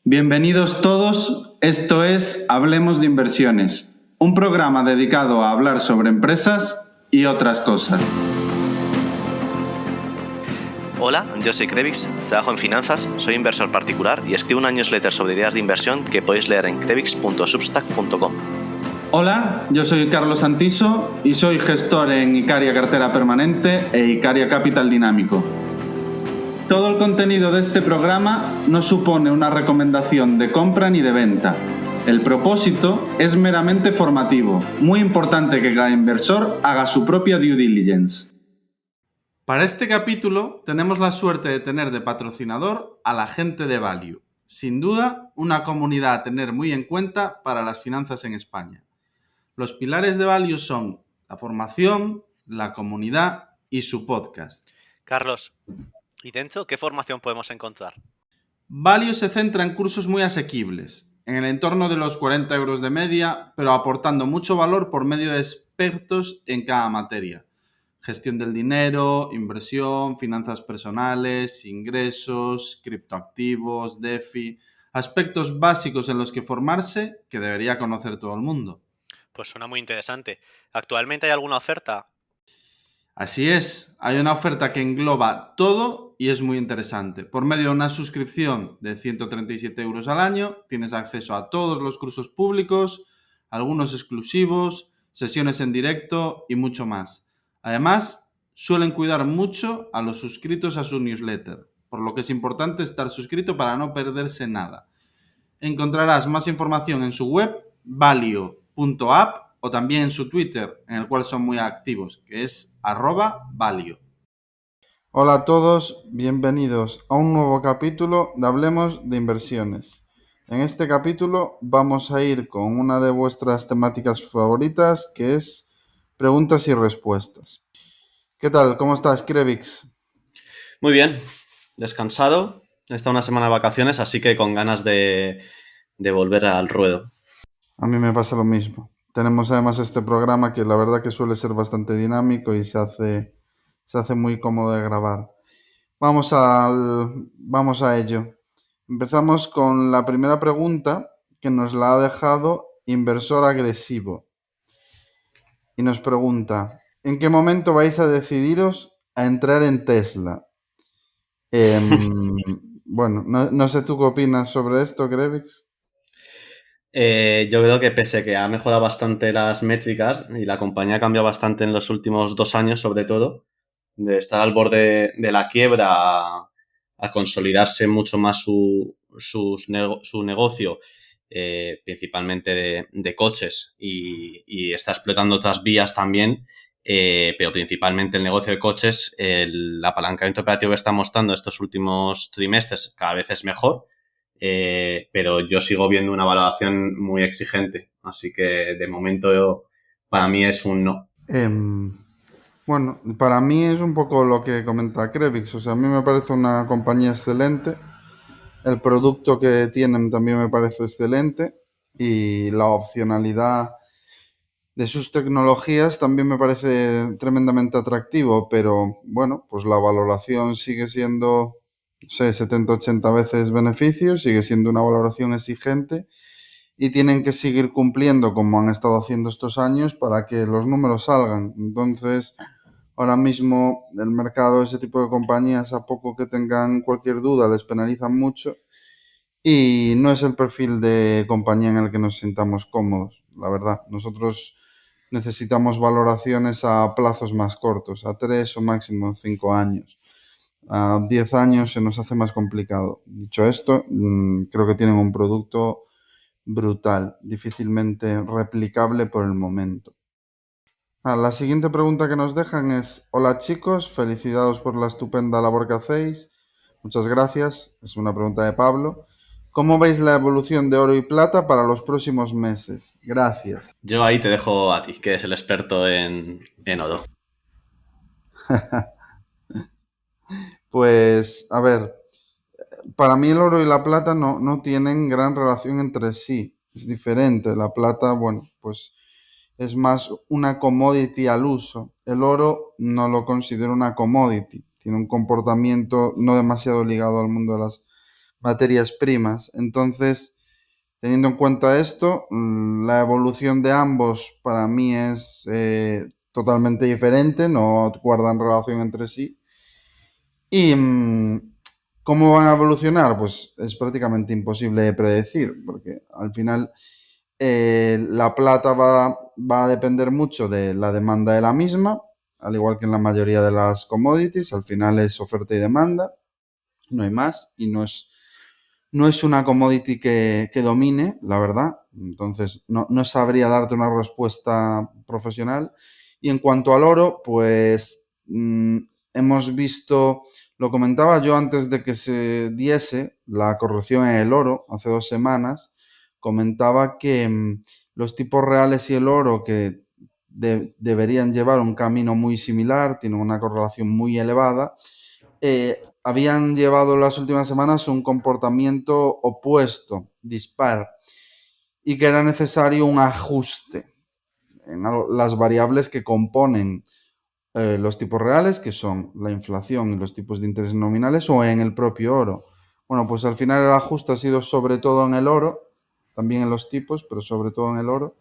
Bienvenidos todos, esto es Hablemos de Inversiones, un programa dedicado a hablar sobre empresas y otras cosas. Hola, yo soy Krevix, trabajo en finanzas, soy inversor particular y escribo una newsletter sobre ideas de inversión que podéis leer en krevix.substack.com. Hola, yo soy Carlos Santiso y soy gestor en Icaria Cartera Permanente e Icaria Capital Dinámico. Todo el contenido de este programa no supone una recomendación de compra ni de venta. El propósito es meramente formativo. Muy importante que cada inversor haga su propia due diligence. Para este capítulo tenemos la suerte de tener de patrocinador a la gente de Value. Sin duda, una comunidad a tener muy en cuenta para las finanzas en España. Los pilares de Value son la formación, la comunidad y su podcast. Carlos, ¿y dentro qué formación podemos encontrar? Value se centra en cursos muy asequibles, en el entorno de los 40 euros de media, pero aportando mucho valor por medio de expertos en cada materia. Gestión del dinero, inversión, finanzas personales, ingresos, criptoactivos, DeFi, aspectos básicos en los que formarse que debería conocer todo el mundo. Pues suena muy interesante. ¿Actualmente hay alguna oferta? Así es, hay una oferta que engloba todo y es muy interesante. Por medio de una suscripción de 137 euros al año, tienes acceso a todos los cursos públicos, algunos exclusivos, sesiones en directo y mucho más. Además, suelen cuidar mucho a los suscritos a su newsletter, por lo que es importante estar suscrito para no perderse nada. Encontrarás más información en su web, valio.app, o también en su Twitter, en el cual son muy activos, que es @valio. Hola a todos, bienvenidos a un nuevo capítulo de Hablemos de Inversiones. En este capítulo vamos a ir con una de vuestras temáticas favoritas, que es preguntas y respuestas. ¿Qué tal? ¿Cómo estás, Krevix? Muy bien, descansado. He estado una semana de vacaciones, así que con ganas de volver al ruedo. A mí me pasa lo mismo. Tenemos además este programa que la verdad que suele ser bastante dinámico y se hace muy cómodo de grabar. Vamos a ello. Empezamos con la primera pregunta que nos la ha dejado Inversor Agresivo. Y nos pregunta, ¿en qué momento vais a decidiros a entrar en Tesla? Bueno, no sé tú qué opinas sobre esto, Krevix. Yo creo que pese a que ha mejorado bastante las métricas y la compañía ha cambiado bastante en los últimos 2 años, sobre todo, de estar al borde de la quiebra a consolidarse mucho más su negocio, principalmente de coches, y está explotando otras vías también, pero principalmente el negocio de coches, el apalancamiento operativo que está mostrando estos últimos trimestres cada vez es mejor. Pero yo sigo viendo una valoración muy exigente, así que de momento para mí es un no. Bueno, para mí es un poco lo que comenta Krevix. O sea, a mí me parece una compañía excelente. El producto que tienen también me parece excelente. Y la opcionalidad de sus tecnologías también me parece tremendamente atractivo. Pero bueno, pues la valoración sigue siendo, no sé, 70-80 veces beneficios. Sigue siendo una valoración exigente. Y tienen que seguir cumpliendo como han estado haciendo estos años para que los números salgan. Entonces, ahora mismo el mercado, ese tipo de compañías, a poco que tengan cualquier duda, les penalizan mucho y no es el perfil de compañía en el que nos sintamos cómodos, la verdad. Nosotros necesitamos valoraciones a plazos más cortos, a 3 o máximo 5 años. A 10 años se nos hace más complicado. Dicho esto, creo que tienen un producto brutal, difícilmente replicable por el momento. La siguiente pregunta que nos dejan es: hola chicos, felicidades por la estupenda labor que hacéis. Muchas gracias. Es una pregunta de Pablo. ¿Cómo veis la evolución de oro y plata para los próximos meses? Gracias. Yo ahí te dejo a ti, que eres el experto en oro. Pues, a ver, para mí el oro y la plata no tienen gran relación entre sí. Es diferente. La plata, bueno, pues es más una commodity al uso. El oro no lo considero una commodity. Tiene un comportamiento no demasiado ligado al mundo de las materias primas. Entonces, teniendo en cuenta esto, la evolución de ambos para mí es totalmente diferente, no guardan relación entre sí. ¿Y cómo van a evolucionar? Pues es prácticamente imposible de predecir, porque al final la plata va a depender mucho de la demanda de la misma, al igual que en la mayoría de las commodities. Al final es oferta y demanda, no hay más, y no es una commodity que domine, la verdad. Entonces, no sabría darte una respuesta profesional. Y en cuanto al oro, pues hemos visto, lo comentaba yo antes de que se diese la corrección en el oro, hace 2 semanas, comentaba que los tipos reales y el oro que deberían llevar un camino muy similar, tienen una correlación muy elevada, habían llevado las últimas semanas un comportamiento opuesto, dispar, y que era necesario un ajuste en las variables que componen los tipos reales, que son la inflación y los tipos de interés nominales, o en el propio oro. Bueno, pues al final el ajuste ha sido sobre todo en el oro, también en los tipos, pero sobre todo en el oro.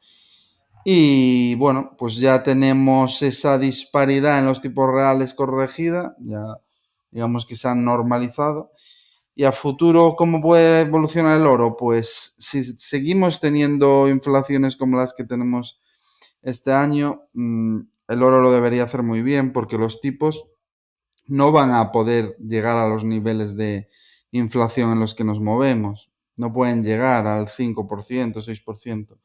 Y bueno, pues ya tenemos esa disparidad en los tipos reales corregida, ya digamos que se han normalizado. Y a futuro, ¿cómo puede evolucionar el oro? Pues si seguimos teniendo inflaciones como las que tenemos este año, el oro lo debería hacer muy bien, porque los tipos no van a poder llegar a los niveles de inflación en los que nos movemos. No pueden llegar al 5%, 6%,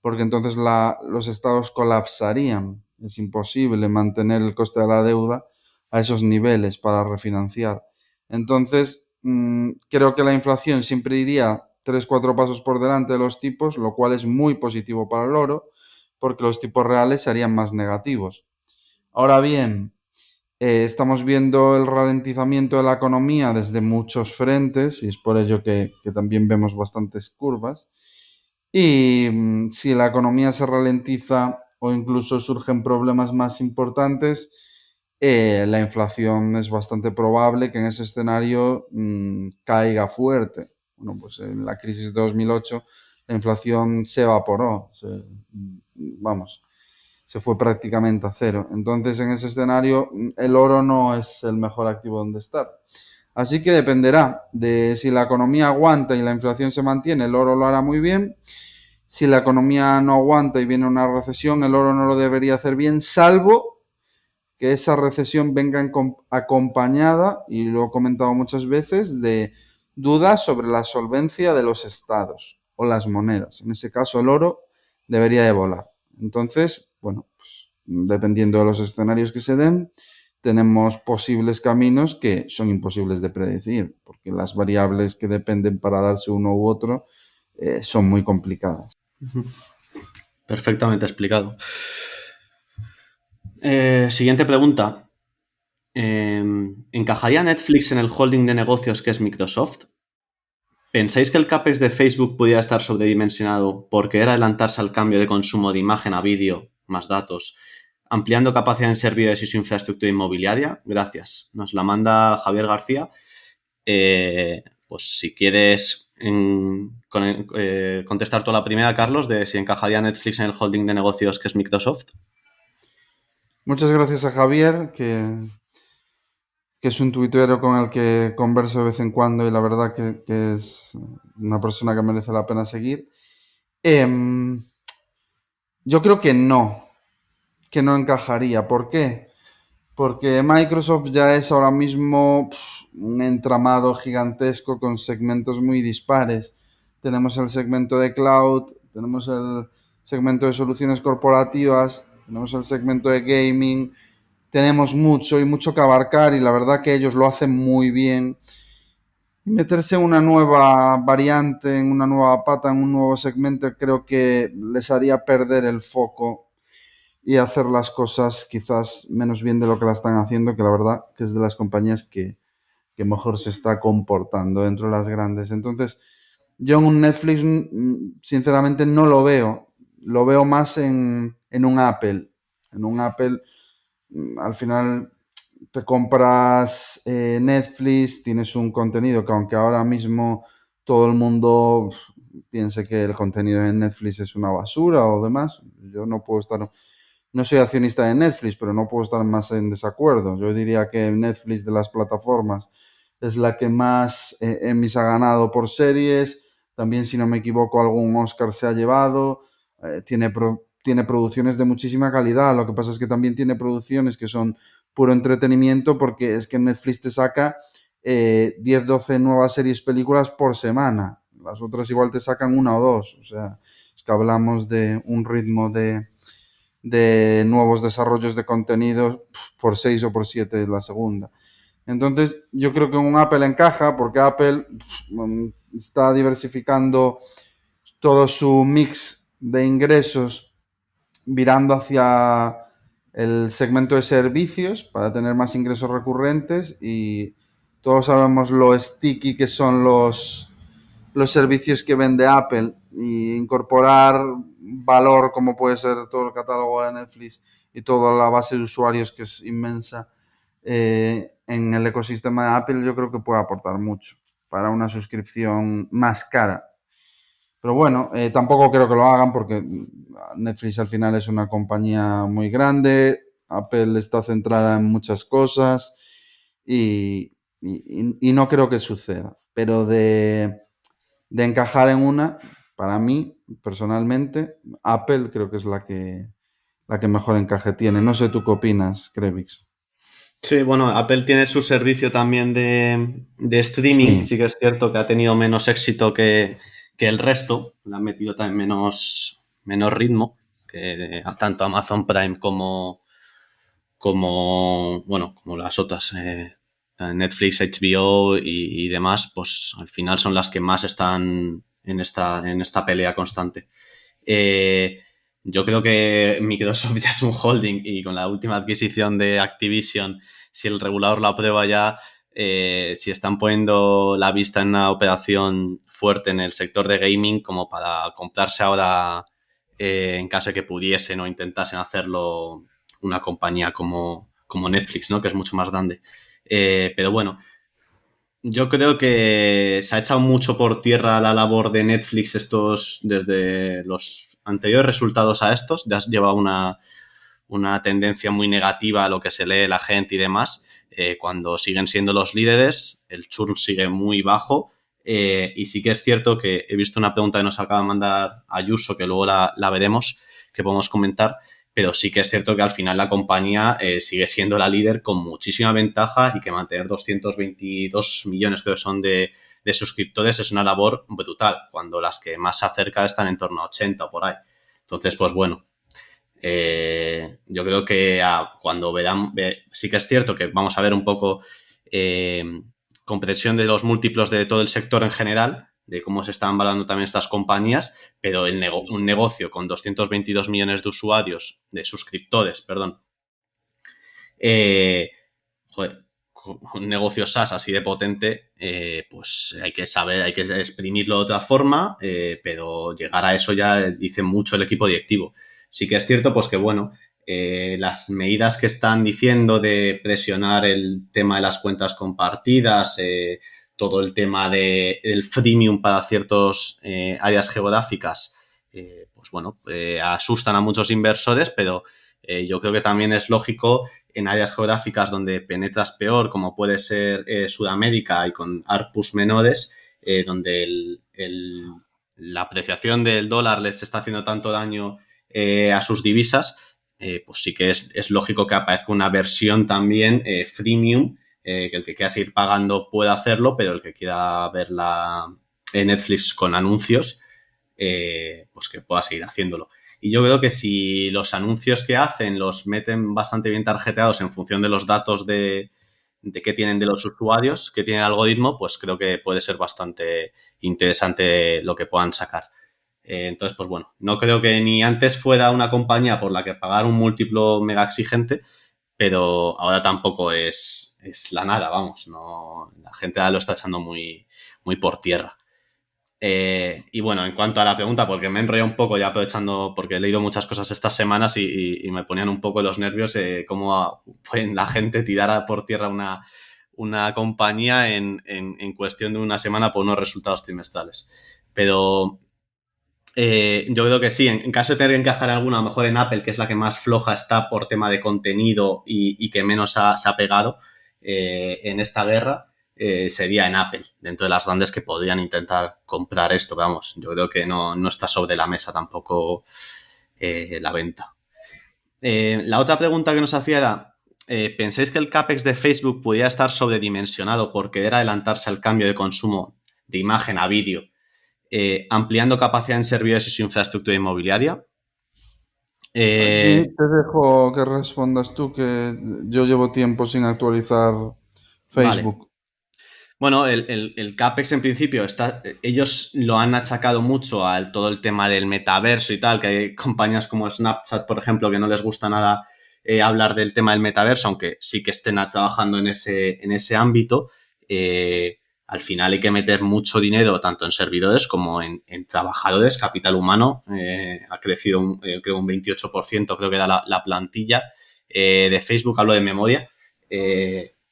porque entonces los estados colapsarían. Es imposible mantener el coste de la deuda a esos niveles para refinanciar. Entonces, creo que la inflación siempre iría 3-4 pasos por delante de los tipos, lo cual es muy positivo para el oro, porque los tipos reales serían más negativos. Ahora bien, estamos viendo el ralentizamiento de la economía desde muchos frentes, y es por ello que también vemos bastantes curvas. Y si la economía se ralentiza o incluso surgen problemas más importantes, la inflación es bastante probable que en ese escenario caiga fuerte. Bueno, pues en la crisis de 2008 la inflación se evaporó, se fue prácticamente a cero. Entonces, en ese escenario, el oro no es el mejor activo donde estar. Así que dependerá de si la economía aguanta y la inflación se mantiene, el oro lo hará muy bien. Si la economía no aguanta y viene una recesión, el oro no lo debería hacer bien, salvo que esa recesión venga acompañada, y lo he comentado muchas veces, de dudas sobre la solvencia de los estados o las monedas. En ese caso, el oro debería de volar. Entonces, bueno, pues dependiendo de los escenarios que se den, tenemos posibles caminos que son imposibles de predecir, porque las variables que dependen para darse uno u otro son muy complicadas. Perfectamente explicado. Siguiente pregunta. ¿Encajaría Netflix en el holding de negocios que es Microsoft? ¿Pensáis que el CAPEX de Facebook pudiera estar sobredimensionado por querer adelantarse al cambio de consumo de imagen a vídeo, más datos, ampliando capacidad en servidores y su infraestructura inmobiliaria? Gracias. Nos la manda Javier García. Pues si quieres contestar tú a la primera, Carlos, de si encajaría Netflix en el holding de negocios que es Microsoft. Muchas gracias a Javier, que es un tuitero con el que converso de vez en cuando, y la verdad que es una persona que merece la pena seguir. Yo creo que no encajaría. ¿Por qué? Porque Microsoft ya es ahora mismo un entramado gigantesco con segmentos muy dispares. Tenemos el segmento de cloud, tenemos el segmento de soluciones corporativas, tenemos el segmento de gaming. Tenemos mucho que abarcar, y la verdad que ellos lo hacen muy bien. Y meterse en una nueva variante, en una nueva pata, en un nuevo segmento, creo que les haría perder el foco y hacer las cosas quizás menos bien de lo que la están haciendo, que la verdad que es de las compañías que mejor se está comportando dentro de las grandes. Entonces, yo en un Netflix sinceramente no lo veo. Lo veo más en un Apple. En un Apple, al final te compras Netflix, tienes un contenido que aunque ahora mismo todo el mundo piense que el contenido de Netflix es una basura o demás, yo no puedo estar, no soy accionista de Netflix, pero no puedo estar más en desacuerdo. Yo diría que Netflix de las plataformas es la que más Emmys ha ganado por series. También, si no me equivoco, algún Oscar se ha llevado. Tiene producciones de muchísima calidad. Lo que pasa es que también tiene producciones que son puro entretenimiento, porque es que Netflix te saca 10, 12 nuevas series, películas por semana. Las otras igual te sacan una o dos. O sea, es que hablamos de un ritmo de nuevos desarrollos de contenido por 6 o por 7 la segunda. Entonces, yo creo que un Apple encaja, porque Apple está diversificando todo su mix de ingresos, virando hacia el segmento de servicios para tener más ingresos recurrentes, y todos sabemos lo sticky que son los servicios que vende Apple, y incorporar valor como puede ser todo el catálogo de Netflix y toda la base de usuarios, que es inmensa, en el ecosistema de Apple, yo creo que puede aportar mucho para una suscripción más cara. Pero bueno, tampoco creo que lo hagan, porque Netflix al final es una compañía muy grande, Apple está centrada en muchas cosas y no creo que suceda. Pero de encajar en una, para mí, personalmente, Apple creo que es la que mejor encaje tiene. No sé tú qué opinas, Krevix. Sí, bueno, Apple tiene su servicio también de streaming. Sí, Sí que es cierto que ha tenido menos éxito que el resto. Le han metido también menos ritmo que tanto Amazon Prime como las otras, Netflix, HBO y demás, pues al final son las que más están en esta pelea constante. Eh, yo creo que Microsoft ya es un holding, y con la última adquisición de Activision, si el regulador la aprueba ya, si están poniendo la vista en una operación fuerte en el sector de gaming como para comprarse ahora, en caso de que pudiesen o intentasen hacerlo una compañía como Netflix, ¿no? Que es mucho más grande. Pero bueno, yo creo que se ha echado mucho por tierra la labor de Netflix desde los anteriores resultados a estos. Ya lleva una tendencia muy negativa a lo que se lee la gente y demás. Cuando siguen siendo los líderes, el churn sigue muy bajo. Y sí que es cierto que he visto una pregunta que nos acaba de mandar Ayuso, que luego la veremos, que podemos comentar, pero sí que es cierto que al final la compañía sigue siendo la líder con muchísima ventaja, y que mantener 222 millones, creo que son, de suscriptores es una labor brutal, cuando las que más se acercan están en torno a 80 o por ahí. Entonces, pues bueno, yo creo que cuando sí que es cierto que vamos a ver un poco comprensión de los múltiplos de todo el sector en general, de cómo se están valorando también estas compañías, pero un negocio con 222 millones de suscriptores, perdón, joder, un negocio SaaS así de potente, pues hay que saber, hay que exprimirlo de otra forma, pero llegar a eso ya dice mucho el equipo directivo. Sí que es cierto, pues que bueno, las medidas que están diciendo de presionar el tema de las cuentas compartidas, todo el tema del freemium para ciertas áreas geográficas, pues bueno, asustan a muchos inversores, pero yo creo que también es lógico en áreas geográficas donde penetras peor, como puede ser Sudamérica y con ARPUs menores, donde la apreciación del dólar les está haciendo tanto daño a sus divisas, pues sí que es lógico que aparezca una versión también freemium, que el que quiera seguir pagando pueda hacerlo, pero el que quiera ver Netflix con anuncios, pues que pueda seguir haciéndolo. Y yo creo que si los anuncios que hacen los meten bastante bien tarjeteados en función de los datos de que tienen de los usuarios, que tiene el algoritmo, pues creo que puede ser bastante interesante lo que puedan sacar. Entonces, pues bueno, no creo que ni antes fuera una compañía por la que pagar un múltiplo mega exigente, pero ahora tampoco es la nada, vamos, no, la gente lo está echando muy, muy por tierra. Y bueno, en cuanto a la pregunta, porque me he enrollado un poco ya aprovechando, porque he leído muchas cosas estas semanas y me ponían un poco los nervios cómo pueden la gente tirar por tierra una compañía en cuestión de una semana por unos resultados trimestrales. Pero yo creo que sí, en caso de tener que encajar alguna, a lo mejor en Apple, que es la que más floja está por tema de contenido y que menos se ha pegado en esta guerra, sería en Apple, dentro de las grandes que podrían intentar comprar esto. Vamos, yo creo que no está sobre la mesa tampoco la venta. La otra pregunta que nos hacía era, ¿pensáis que el CAPEX de Facebook podría estar sobredimensionado por querer adelantarse al cambio de consumo de imagen a vídeo, ampliando capacidad en servidores y su infraestructura inmobiliaria? Aquí te dejo que respondas tú, que yo llevo tiempo sin actualizar Vale. Facebook. Bueno, el CAPEX en principio ellos lo han achacado mucho al todo el tema del metaverso y tal, que hay compañías como Snapchat, por ejemplo, que no les gusta nada hablar del tema del metaverso, aunque sí que estén trabajando en ese ámbito. Al final hay que meter mucho dinero tanto en servidores como en trabajadores. Capital humano ha crecido creo un 28%, creo que da la plantilla de Facebook, hablo de memoria,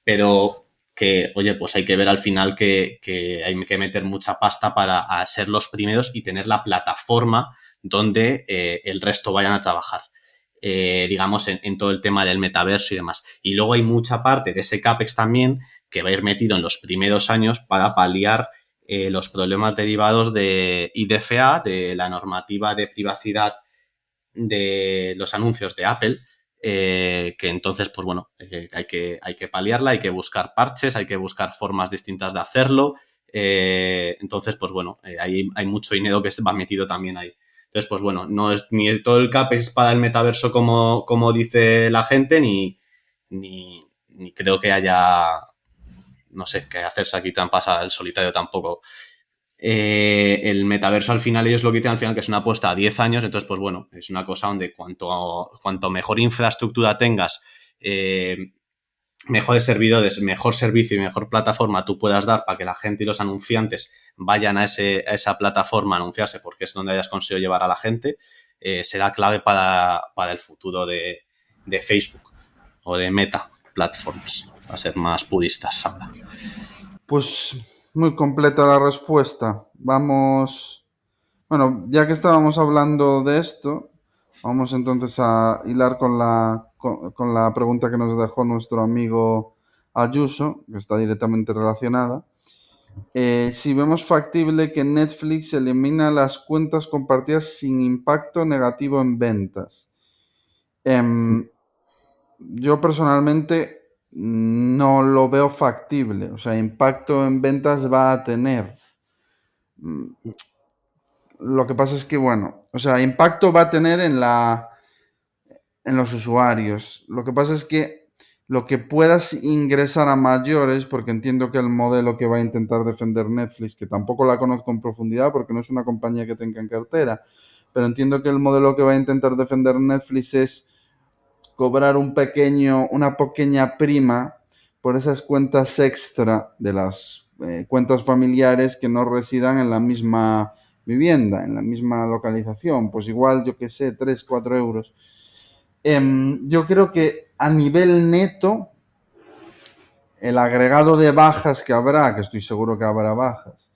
pero que, oye, pues hay que ver al final que hay que meter mucha pasta para ser los primeros y tener la plataforma donde el resto vayan a trabajar. Digamos, en todo el tema del metaverso y demás. Y luego hay mucha parte de ese CAPEX también que va a ir metido en los primeros años para paliar los problemas derivados de IDFA, de la normativa de privacidad de los anuncios de Apple, que entonces, pues bueno, hay que paliarla, hay que buscar parches, hay que buscar formas distintas de hacerlo. Entonces, pues bueno, hay mucho dinero que va metido también ahí. Entonces, pues bueno, no es ni todo el CAPEX para el metaverso como dice la gente, ni creo que haya, no sé, que hacerse aquí trampas al solitario tampoco. El metaverso al final, ellos lo que dicen al final que es una apuesta a 10 años, entonces pues bueno, es una cosa donde cuanto mejor infraestructura tengas, mejores servidores, mejor servicio y mejor plataforma tú puedas dar para que la gente y los anunciantes vayan a esa plataforma a anunciarse, porque es donde hayas conseguido llevar a la gente, será clave para el futuro de Facebook o de Meta Platforms, a ser más puristas ahora. Pues muy completa la respuesta. Vamos, bueno, ya que estábamos hablando de esto, vamos entonces a hilar con la pregunta que nos dejó nuestro amigo Ayuso, que está directamente relacionada. Si vemos factible que Netflix elimina las cuentas compartidas sin impacto negativo en ventas. Yo personalmente no lo veo factible. O sea, impacto en ventas va a tener. Lo que pasa es que, bueno, o sea, impacto va a tener en los usuarios. Lo que pasa es que lo que puedas ingresar a mayores, porque entiendo que el modelo que va a intentar defender Netflix, que tampoco la conozco en profundidad porque no es una compañía que tenga en cartera, pero entiendo que el modelo que va a intentar defender Netflix es cobrar una pequeña prima por esas cuentas extra de las cuentas familiares que no residan en la misma vivienda, en la misma localización. Pues igual, yo que sé, 3 4 euros. Yo creo que a nivel neto, el agregado de bajas que habrá, que estoy seguro que habrá bajas,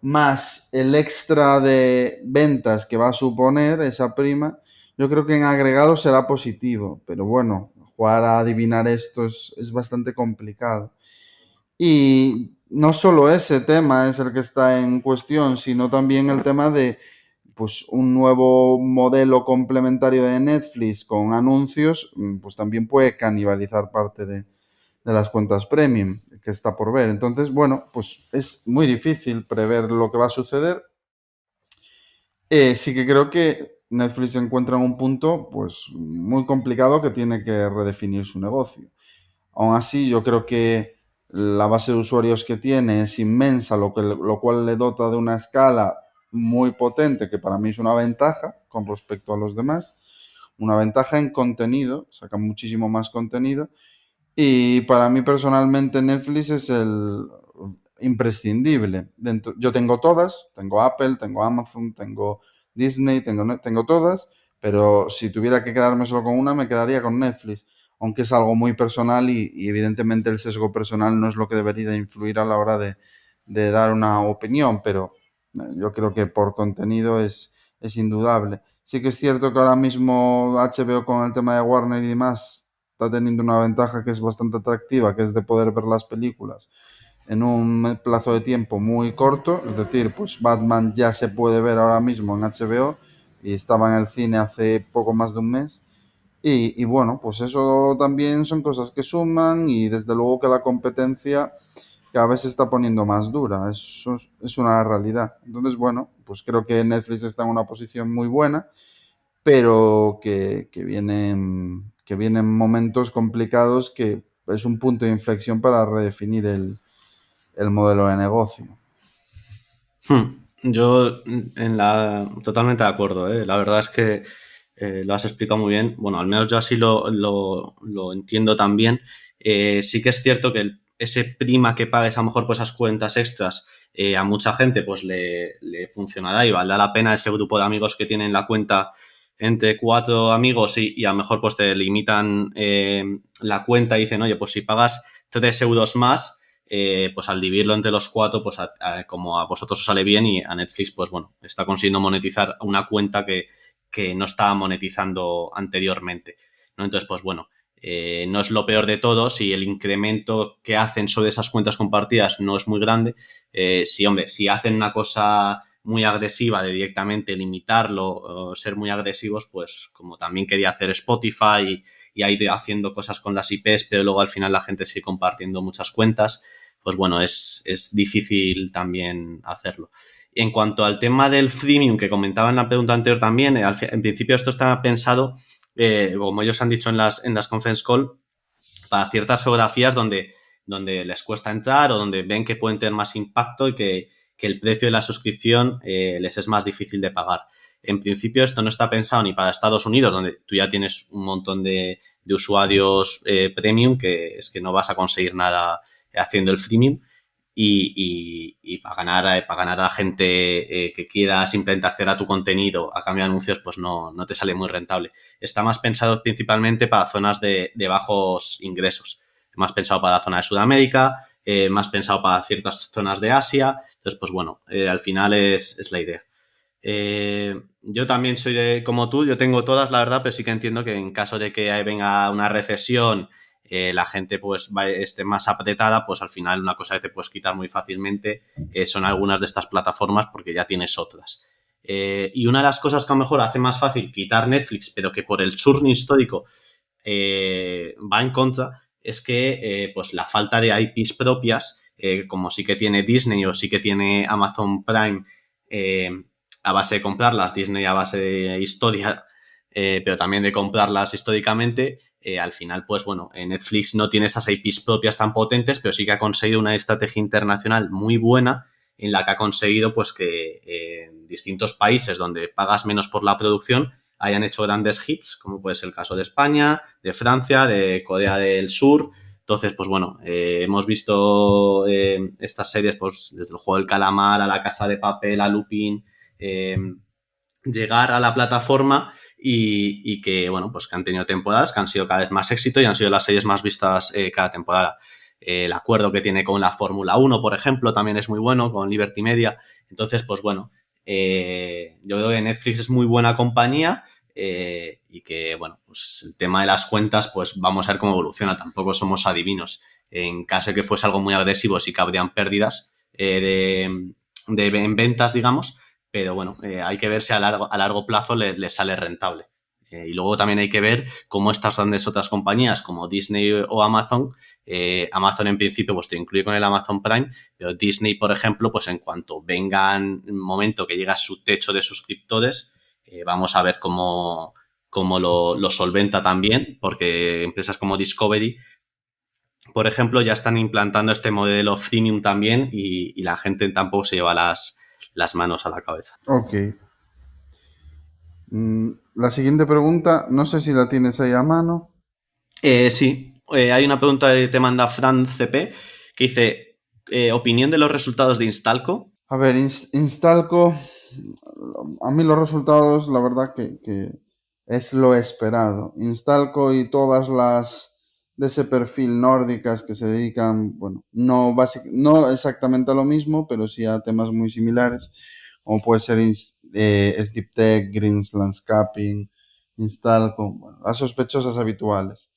más el extra de ventas que va a suponer esa prima, yo creo que en agregado será positivo, pero bueno, jugar a adivinar esto es bastante complicado. Y no solo ese tema es el que está en cuestión, sino también el tema de pues un nuevo modelo complementario de Netflix con anuncios, pues también puede canibalizar parte de las cuentas premium, que está por ver. Entonces, bueno, pues es muy difícil prever lo que va a suceder. Sí que creo que Netflix se encuentra en un punto pues muy complicado que tiene que redefinir su negocio. Aún así, yo creo que la base de usuarios que tiene es inmensa, lo cual le dota de una escala muy potente, que para mí es una ventaja con respecto a los demás. Una ventaja en contenido, sacan muchísimo más contenido. Y para mí personalmente Netflix es imprescindible. Yo tengo todas, tengo Apple, tengo Amazon, tengo Disney, tengo todas, pero si tuviera que quedarme solo con una, me quedaría con Netflix, aunque es algo muy personal y evidentemente el sesgo personal no es lo que debería influir a la hora de dar una opinión, pero yo creo que por contenido es indudable. Sí que es cierto que ahora mismo HBO con el tema de Warner y demás está teniendo una ventaja que es bastante atractiva, que es de poder ver las películas en un plazo de tiempo muy corto, es decir, pues Batman ya se puede ver ahora mismo en HBO y estaba en el cine hace poco más de un mes. Y bueno, pues eso también son cosas que suman y desde luego que la competencia cada vez se está poniendo más dura, eso es una realidad. Entonces, bueno, pues creo que Netflix está en una posición muy buena, pero que vienen momentos complicados que es un punto de inflexión para redefinir el modelo de negocio. Yo totalmente de acuerdo, ¿eh? La verdad es que lo has explicado muy bien. Bueno, al menos yo así lo entiendo también. Sí que es cierto que ese prima que pagues a lo mejor por esas cuentas extras a mucha gente pues le funcionará y valdrá la pena ese grupo de amigos que tienen la cuenta entre 4 amigos y a lo mejor pues te limitan la cuenta y dicen, oye, pues si pagas 3 euros más, pues al dividirlo entre los 4, pues como a vosotros os sale bien y a Netflix, pues bueno, está consiguiendo monetizar una cuenta que no estaba monetizando anteriormente, ¿no? Entonces, pues bueno, no es lo peor de todo si el incremento que hacen sobre esas cuentas compartidas no es muy grande. Si hacen una cosa muy agresiva de directamente limitarlo o ser muy agresivos, pues como también quería hacer Spotify y ha ido haciendo cosas con las IPs, pero luego al final la gente sigue compartiendo muchas cuentas, pues bueno, es difícil también hacerlo. Y en cuanto al tema del freemium que comentaba en la pregunta anterior también, en principio esto está pensado, como ellos han dicho en las conference call, para ciertas geografías donde les cuesta entrar o donde ven que pueden tener más impacto y que el precio de la suscripción les es más difícil de pagar. En principio esto no está pensado ni para Estados Unidos, donde tú ya tienes un montón de usuarios premium, que es que no vas a conseguir nada haciendo el freemium. Y para ganar a la gente que quiera simplemente acceder a tu contenido a cambio de anuncios, pues no te sale muy rentable. Está más pensado principalmente para zonas de bajos ingresos. Más pensado para la zona de Sudamérica, más pensado para ciertas zonas de Asia. Entonces, pues bueno, al final es la idea. Yo también soy como tú, yo tengo todas, la verdad, pero sí que entiendo que en caso de que venga una recesión, la gente pues esté más apretada, pues al final una cosa que te puedes quitar muy fácilmente son algunas de estas plataformas porque ya tienes otras. Y una de las cosas que a lo mejor hace más fácil quitar Netflix, pero que por el churn histórico va en contra, es que pues la falta de IPs propias, como sí que tiene Disney o sí que tiene Amazon Prime, a base de comprarlas, Disney a base de historia, pero también de comprarlas históricamente, al final, pues bueno, Netflix no tiene esas IPs propias tan potentes, pero sí que ha conseguido una estrategia internacional muy buena en la que ha conseguido pues que en distintos países donde pagas menos por la producción hayan hecho grandes hits, como puede ser el caso de España, de Francia, de Corea del Sur. Entonces, pues bueno, hemos visto estas series pues desde el Juego del Calamar a La Casa de Papel, a Lupin, llegar a la plataforma y que, bueno, pues que han tenido temporadas que han sido cada vez más éxito y han sido las series más vistas cada temporada. El acuerdo que tiene con la Fórmula 1, por ejemplo, también es muy bueno, con Liberty Media. Entonces, pues bueno, yo creo que Netflix es muy buena compañía y que, bueno, pues el tema de las cuentas, pues vamos a ver cómo evoluciona. Tampoco somos adivinos. En caso de que fuese algo muy agresivo, sí que habrían pérdidas en ventas, digamos, pero bueno, hay que ver si a largo plazo le sale rentable. Y luego también hay que ver cómo estas grandes otras compañías como Disney o Amazon, Amazon en principio pues te incluye con el Amazon Prime, pero Disney, por ejemplo, pues en cuanto venga un momento que llega a su techo de suscriptores, vamos a ver cómo lo solventa también, porque empresas como Discovery, por ejemplo, ya están implantando este modelo freemium también y la gente tampoco se lleva las manos a la cabeza. Ok. La siguiente pregunta, no sé si la tienes ahí a mano. Sí, hay una pregunta que te manda Fran CP que dice, opinión de los resultados de Instalco. A ver, Instalco, a mí los resultados, la verdad que es lo esperado. Instalco y todas las de ese perfil nórdicas que se dedican, bueno, no exactamente a lo mismo, pero sí a temas muy similares, como puede ser SDeepTech, Greens Landscaping, Instalco, bueno, las sospechosas habituales.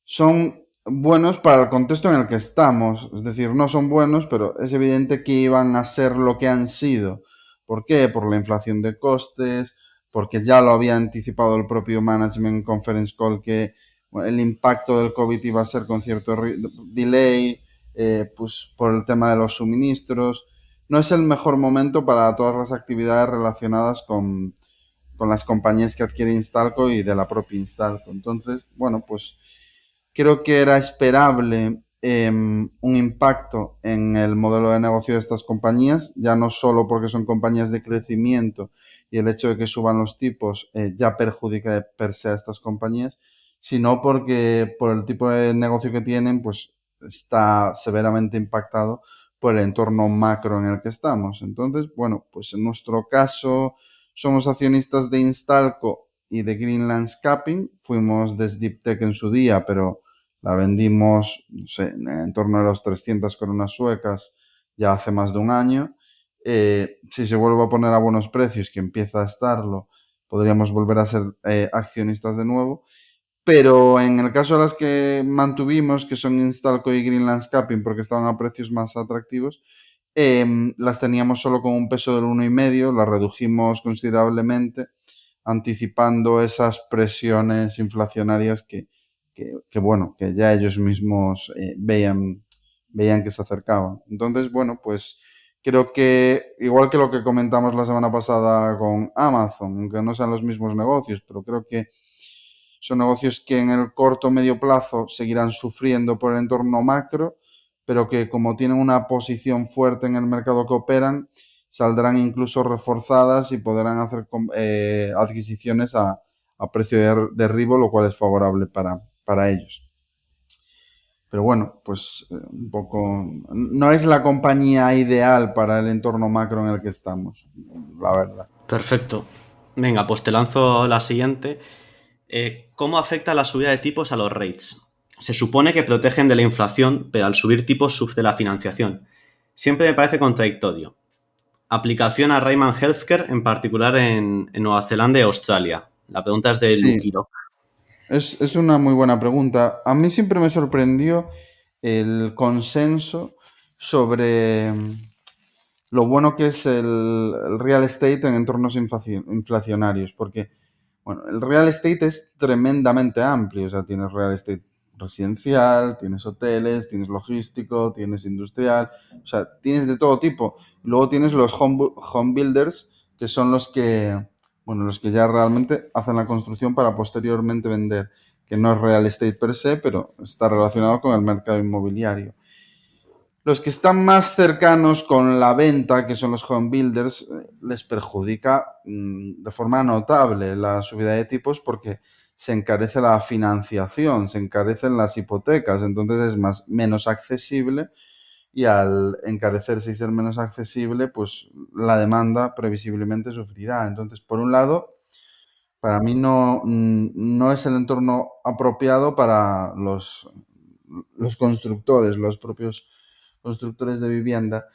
Son buenos para el contexto en el que estamos. Es decir, no son buenos, pero es evidente que iban a ser lo que han sido. ¿Por qué? Por la inflación de costes, porque ya lo había anticipado el propio Management Conference Call que bueno, el impacto del COVID iba a ser con cierto delay, pues por el tema de los suministros. No es el mejor momento para todas las actividades relacionadas con las compañías que adquiere Instalco y de la propia Instalco. Entonces, bueno, pues creo que era esperable un impacto en el modelo de negocio de estas compañías, ya no solo porque son compañías de crecimiento y el hecho de que suban los tipos ya perjudica per se a estas compañías, sino porque por el tipo de negocio que tienen, pues está severamente impactado por el entorno macro en el que estamos. Entonces, bueno, pues en nuestro caso somos accionistas de Instalco y de Green Landscaping, fuimos de SDeepTech en su día, pero la vendimos, no sé, en torno a los 300 coronas suecas ya hace más de un año. Si se vuelve a poner a buenos precios, que empieza a estarlo, podríamos volver a ser accionistas de nuevo. Pero en el caso de las que mantuvimos, que son Instalco y Green Landscaping, porque estaban a precios más atractivos, las teníamos solo con un peso del 1,5, las redujimos considerablemente, anticipando esas presiones inflacionarias bueno, que ya ellos mismos veían que se acercaban. Entonces, bueno, pues creo que, igual que lo que comentamos la semana pasada con Amazon, aunque no sean los mismos negocios, pero creo que son negocios que en el corto o medio plazo seguirán sufriendo por el entorno macro, pero que como tienen una posición fuerte en el mercado que operan, saldrán incluso reforzadas y podrán hacer adquisiciones a precio de derribo, lo cual es favorable para ellos. Pero bueno, pues un poco no es la compañía ideal para el entorno macro en el que estamos, la verdad. Perfecto. Venga, pues te lanzo la siguiente. ¿Cómo afecta la subida de tipos a los rates? Se supone que protegen de la inflación, pero al subir tipos sufre la financiación. Siempre me parece contradictorio. Aplicación a Ryman Healthcare, en particular en Nueva Zelanda y Australia. La pregunta es de Sí, Lukiro. es una muy buena pregunta. A mí siempre me sorprendió el consenso sobre lo bueno que es el real estate en entornos inflacionarios, porque bueno, el real estate es tremendamente amplio, o sea, tienes real estate residencial, tienes hoteles, tienes logístico, tienes industrial, o sea, tienes de todo tipo. Luego tienes los home builders, que son bueno, los que ya realmente hacen la construcción para posteriormente vender, que no es real estate per se, pero está relacionado con el mercado inmobiliario. Los que están más cercanos con la venta, que son los home builders, les perjudica de forma notable la subida de tipos porque se encarece la financiación, se encarecen las hipotecas, entonces es menos accesible y al encarecerse y ser menos accesible, pues la demanda previsiblemente sufrirá. Entonces, por un lado, para mí no es el entorno apropiado para los constructores, los propios constructores de vivienda.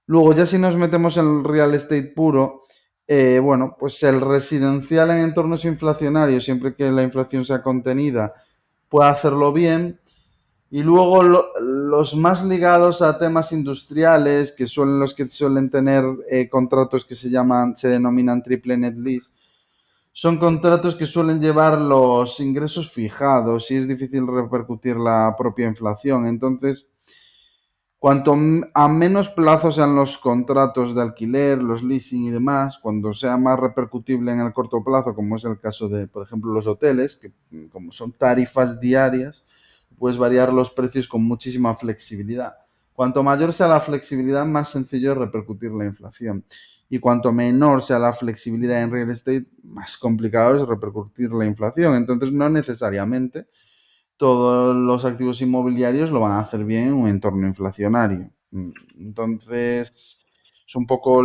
Luego, ya si nos metemos en el real estate puro, bueno, pues el residencial en entornos inflacionarios, siempre que la inflación sea contenida, puede hacerlo bien. Y luego los más ligados a temas industriales, que son los que suelen tener contratos que se denominan triple net lease, son contratos que suelen llevar los ingresos fijados y es difícil repercutir la propia inflación. Entonces, cuanto a menos plazo sean los contratos de alquiler, los leasing y demás, cuando sea más repercutible en el corto plazo, como es el caso de, por ejemplo, los hoteles, que como son tarifas diarias, puedes variar los precios con muchísima flexibilidad. Cuanto mayor sea la flexibilidad, más sencillo es repercutir la inflación. Y cuanto menor sea la flexibilidad en real estate, más complicado es repercutir la inflación. Entonces, no necesariamente todos los activos inmobiliarios lo van a hacer bien en un entorno inflacionario. Entonces, es un poco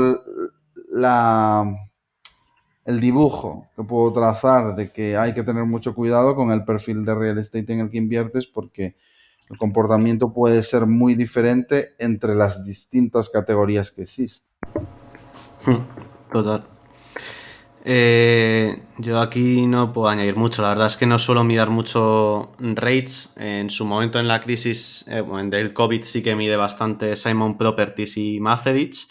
la, el dibujo que puedo trazar de que hay que tener mucho cuidado con el perfil de real estate en el que inviertes, porque el comportamiento puede ser muy diferente entre las distintas categorías que existen. Total. Yo aquí no puedo añadir mucho. La verdad es que no suelo mirar mucho rates. En su momento en la crisis del COVID sí que mide bastante Simon Properties y Macerich.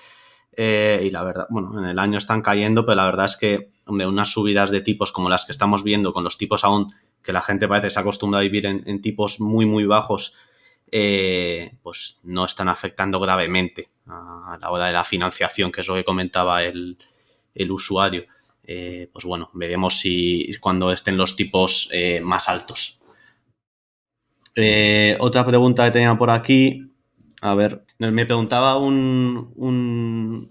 Y la verdad, bueno, en el año están cayendo, pero la verdad es que, hombre, unas subidas de tipos como las que estamos viendo, con los tipos aún que la gente parece que se acostumbra a vivir en tipos muy, muy bajos, pues no están afectando gravemente a la hora de la financiación, que es lo que comentaba el usuario. Pues bueno, veremos si cuando estén los tipos más altos. Otra pregunta que tenía por aquí, a ver, me preguntaba un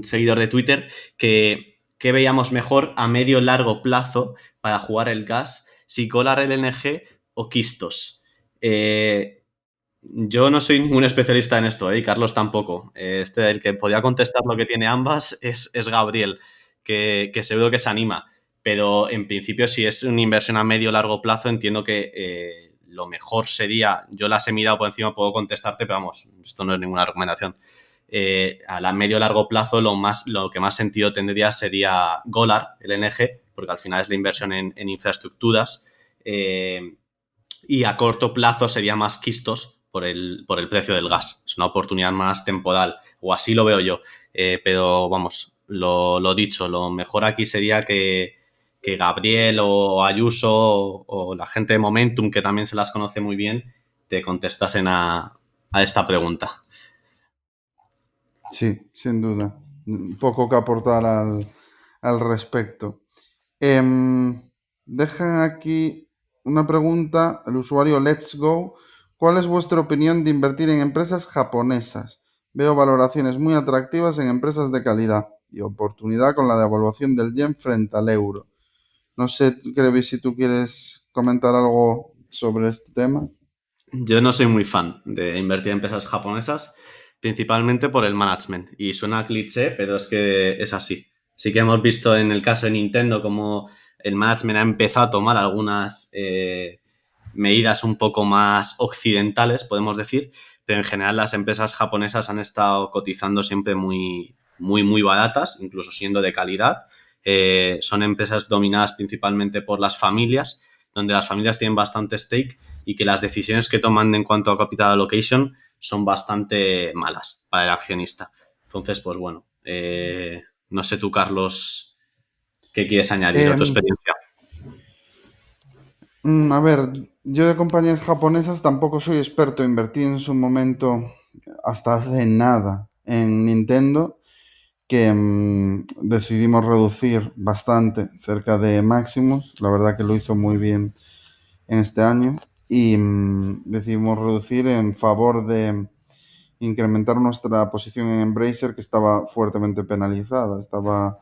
seguidor de Twitter que qué veíamos mejor a medio largo plazo para jugar el gas, si Golar LNG o Kistos. Yo no soy ningún especialista en esto, y Carlos tampoco. El que podía contestar lo que tiene ambas es Gabriel, que seguro que se anima. Pero en principio, si es una inversión a medio o largo plazo, entiendo que lo mejor sería, yo las he mirado por encima, puedo contestarte, pero vamos, esto no es ninguna recomendación. A la medio o largo plazo, lo que más sentido tendría sería Golar, el NG, porque al final es la inversión en infraestructuras. Y a corto plazo sería más Kistos por el precio del gas. Es una oportunidad más temporal, o así lo veo yo. Pero vamos, lo dicho, lo mejor aquí sería que Gabriel o Ayuso o la gente de Momentum, que también se las conoce muy bien, te contestasen a esta pregunta. Sí, sin duda. Poco que aportar al respecto. Dejan aquí una pregunta, el usuario Let's Go. ¿Cuál es vuestra opinión de invertir en empresas japonesas? Veo valoraciones muy atractivas en empresas de calidad y oportunidad con la devaluación del yen frente al euro. No sé, Krevi, si tú quieres comentar algo sobre este tema. Yo no soy muy fan de invertir en empresas japonesas, principalmente por el management. Y suena cliché, pero es que es así. Sí que hemos visto en el caso de Nintendo como el management ha empezado a tomar algunas medidas un poco más occidentales, podemos decir, pero en general las empresas japonesas han estado cotizando siempre muy, muy, muy baratas, incluso siendo de calidad. Son empresas dominadas principalmente por las familias, donde las familias tienen bastante stake y que las decisiones que toman en cuanto a capital allocation son bastante malas para el accionista. Entonces, pues bueno, no sé tú, Carlos, ¿qué quieres añadir a tu experiencia? A ver, yo de compañías japonesas tampoco soy experto. Invertí en su momento, hasta hace nada, en Nintendo, que decidimos reducir bastante, cerca de máximos. La verdad que lo hizo muy bien en este año. Y decidimos reducir en favor de incrementar nuestra posición en Embracer, que estaba fuertemente penalizada. Estaba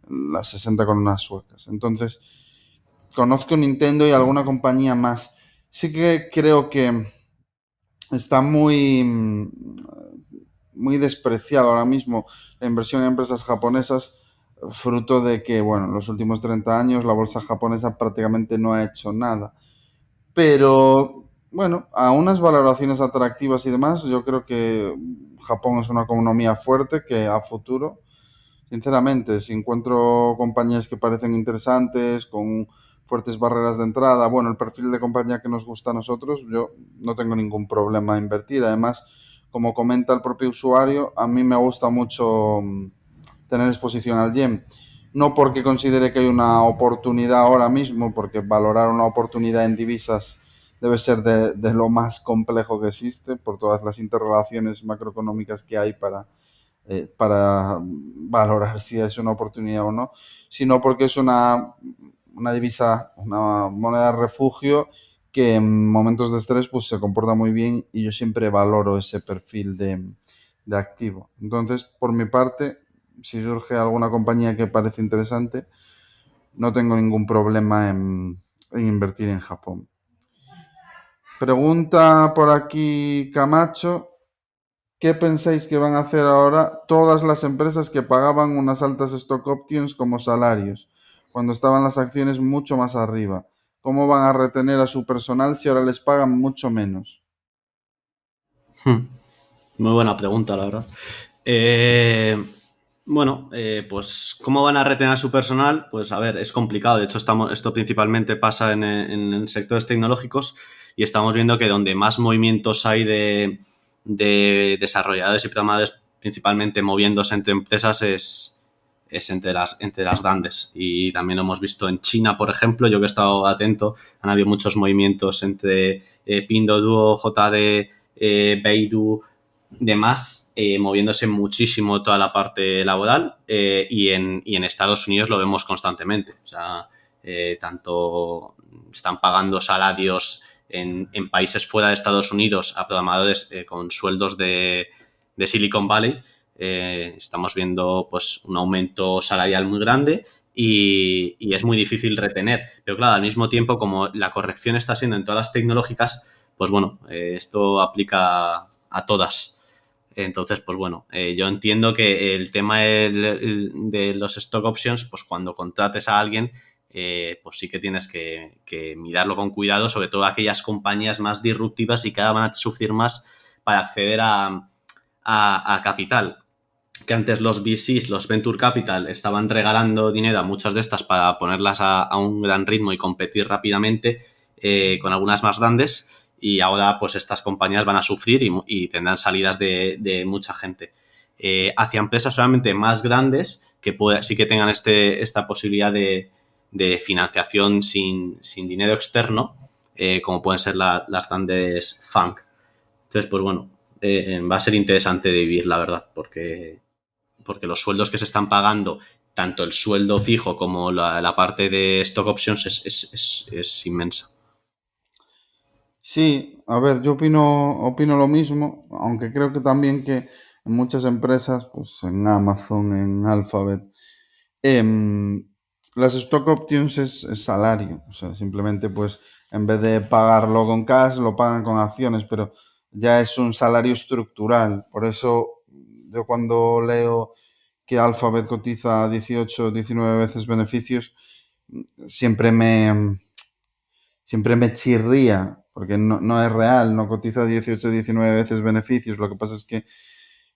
las 60 con unas suecas. Entonces, conozco Nintendo y alguna compañía más. Sí que creo que está muy despreciado ahora mismo la inversión en empresas japonesas, fruto de que, bueno, en los últimos 30 años la bolsa japonesa prácticamente no ha hecho nada. Pero, bueno, a unas valoraciones atractivas y demás, yo creo que Japón es una economía fuerte que a futuro, sinceramente, si encuentro compañías que parecen interesantes, con fuertes barreras de entrada, bueno, el perfil de compañía que nos gusta a nosotros, yo no tengo ningún problema a invertir. Además, como comenta el propio usuario, a mí me gusta mucho tener exposición al yen. No porque considere que hay una oportunidad ahora mismo, porque valorar una oportunidad en divisas debe ser de lo más complejo que existe, por todas las interrelaciones macroeconómicas que hay para valorar si es una oportunidad o no, sino porque es una divisa, una moneda de refugio que en momentos de estrés pues se comporta muy bien, y yo siempre valoro ese perfil de activo. Entonces, por mi parte, si surge alguna compañía que parece interesante, no tengo ningún problema en invertir en Japón. Pregunta por aquí Camacho, ¿qué pensáis que van a hacer ahora todas las empresas que pagaban unas altas stock options como salarios, cuando estaban las acciones mucho más arriba? ¿Cómo van a retener a su personal si ahora les pagan mucho menos? Muy buena pregunta, la verdad. Pues ¿cómo van a retener a su personal? Pues a ver, es complicado. De hecho, esto principalmente pasa en sectores tecnológicos y estamos viendo que donde más movimientos hay de desarrolladores y programadores, principalmente moviéndose entre empresas, es entre las grandes. Y también lo hemos visto en China, por ejemplo. Yo que he estado atento, han habido muchos movimientos entre Pinduoduo, JD, Baidu, demás, moviéndose muchísimo toda la parte laboral, y en Estados Unidos lo vemos constantemente. O sea, tanto están pagando salarios en países fuera de Estados Unidos a programadores con sueldos de Silicon Valley. Estamos viendo pues un aumento salarial muy grande y es muy difícil retener. Pero claro, al mismo tiempo, como la corrección está siendo en todas las tecnológicas, pues bueno, esto aplica a todas. Entonces, pues bueno, yo entiendo que el tema de los stock options, pues cuando contrates a alguien, pues sí que tienes que mirarlo con cuidado, sobre todo aquellas compañías más disruptivas y que ahora van a sufrir más para acceder a capital. Que antes los VCs, los Venture Capital, estaban regalando dinero a muchas de estas para ponerlas a un gran ritmo y competir rápidamente con algunas más grandes, y ahora pues estas compañías van a sufrir y tendrán salidas de mucha gente. Hacia empresas solamente más grandes que sí que tengan esta posibilidad de financiación sin dinero externo, como pueden ser las grandes funk. Entonces, pues bueno, va a ser interesante de vivir, la verdad, porque los sueldos que se están pagando, tanto el sueldo fijo como la parte de stock options, es inmensa. Sí, a ver, yo opino lo mismo, aunque creo que también que en muchas empresas, pues en Amazon, en Alphabet, em, las stock options es salario. O sea, simplemente pues en vez de pagarlo con cash, lo pagan con acciones, pero ya es un salario estructural. Por eso yo cuando leo que Alphabet cotiza 18, 19 veces beneficios, siempre me chirría, porque no es real, no cotiza 18, 19 veces beneficios. Lo que pasa es que